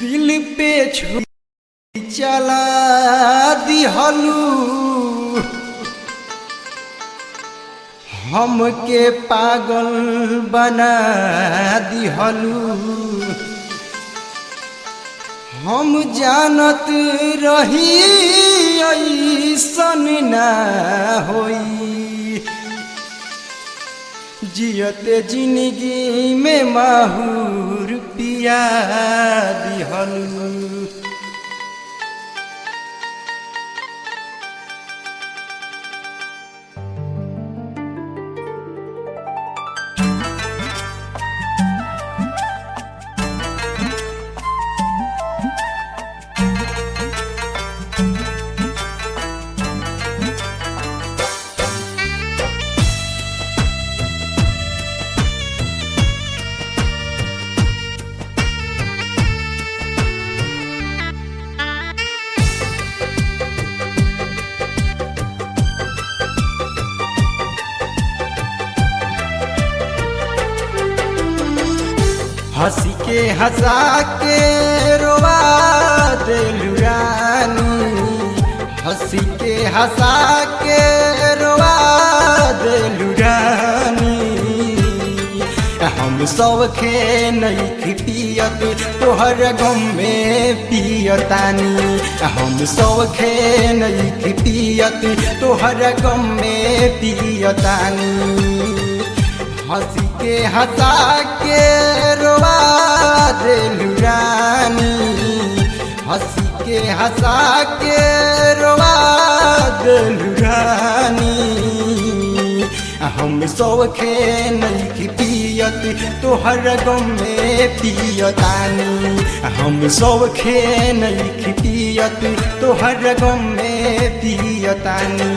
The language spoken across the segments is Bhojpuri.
दिल पे छुरी चला दिहलू हमके पागल बना दिहलू। हम जानत रही ऐसन ना होई, जियते जिंदगी में माहूर पिया दिहलू। हंसी के हंसा के रोवा देलू रानी, हंसी के हंसा के रोवा देलू रानी। हम सब खे नहीं पियत तोहर गम में पियतानी, हम सब खे नहीं पियत तोहर गम में पियतानी। हंसी के हंसा के रोवा देलू रानी, हंसी के हंसा के रोवा देलू रानी। हम सब खे नहीं पियत तोहर गम में पियतानी, हम सब खे नहीं पियत तोहर गम में पियतानी।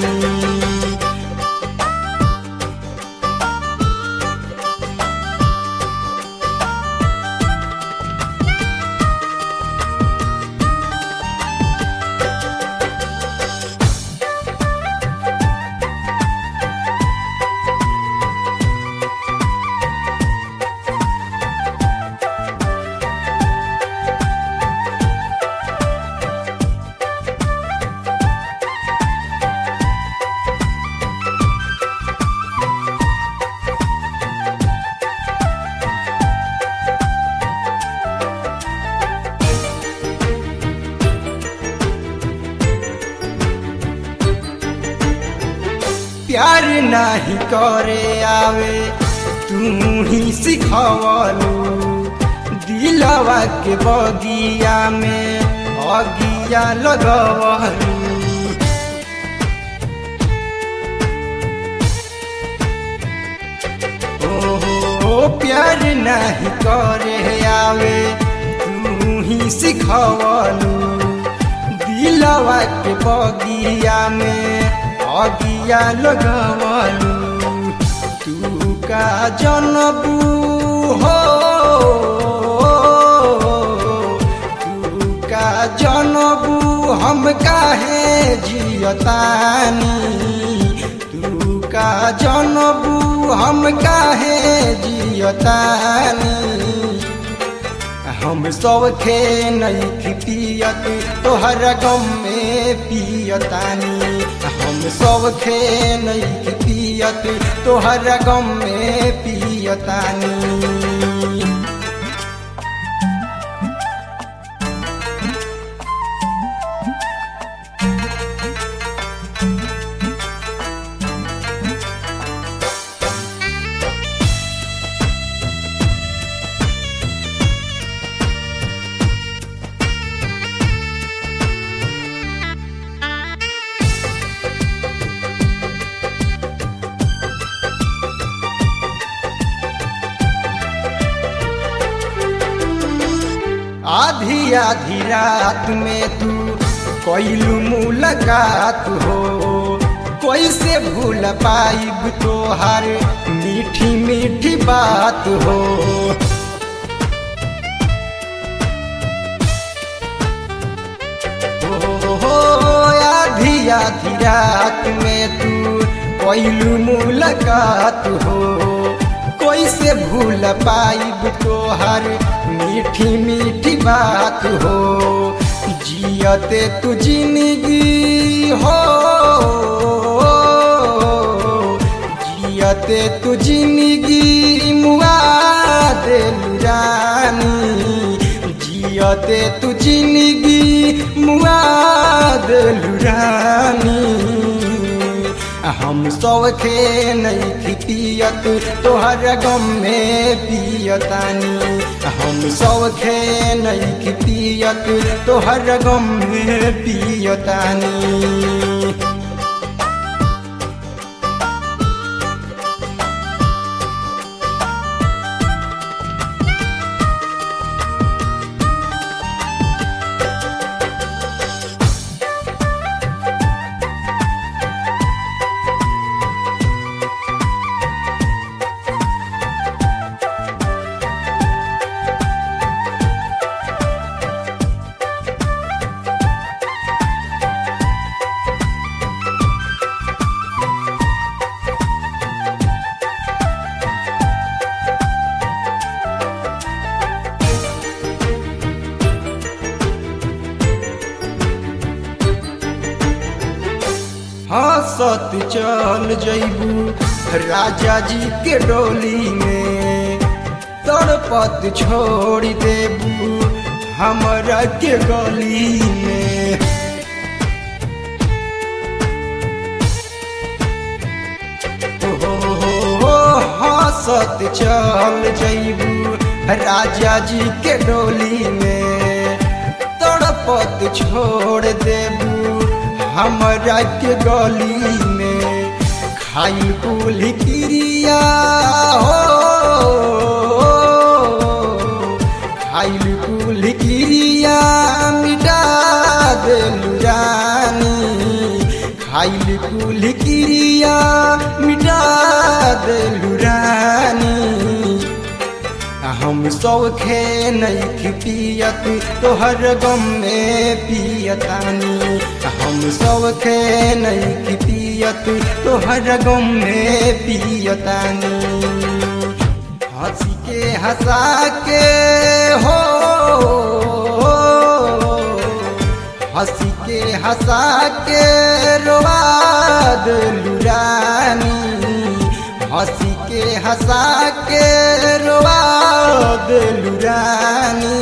प्यार नहीं करे आवे तू ही सिखवलू, दिलवा के बगिया में अगिया लगवलू। ओहो प्यार नहीं करे आवे तू ही सिखवलू, दिलवा के बगिया में अगिया लगवलू। तू का जनबू हो, तू का जनबू हम काहे जियतानी, तू का जनबू हम काहे जियतानी। हम सब खे नहीं पियत तोहर गम में पियतानी, हम सब खे नहीं पियत तोहर गम में पियतानी। आधी आधी रात में तू कोइलू मुलाकात हो, कैसे भूल पाइब तोहार मीठी मीठी बात हो। आधी रात में तू कोइलू मुलाकात हो कैसे भूल पाइब तोहर मीठी मीठी बात हो जियते तू जिंदगी हो जियते तू जिंदगी मुआ देलू रानी जियते तू जिंदगी मुआ देलू रानी हम सौखे नहीं पियत तोहर गम में पियतानी हम सौखे नहीं पियत तोहर गम में पियतानी हंसत चल जइबू राजा जी के डोली में तड़पत छोड़ देबू हमरा के गली में हंसत चल जइबू राजा जी के डोली में तड़पत छोड़ देबू हमरा के गली में खाइल कुल क्रिया हो खाइल कुल क्रिया मिटा देलू रानी खाइल कुल क्रिया मिटा देलू रानी हम सौखे नहीं पियत तोहर गम में पियतानी हम सौखे नहीं पियत तोहर गम में पियतानी हंसी के हंसा के हो हंसी के हंसा के रोवा देलू रानी हंसी के हंसा के रोवा देलू रानी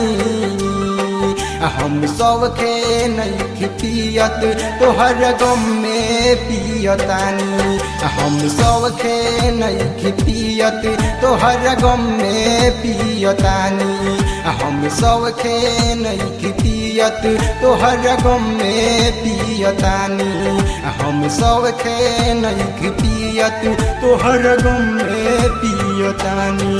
हम सौखे नहीं पियत तोहर गम में पियतानी हम सौखे नहीं पियत तोहर गम में पियतानी हम सौखे नहीं पियत तोहर गम में पियतानी हम सौखे नहीं पियत तोहर गम में पियतानी।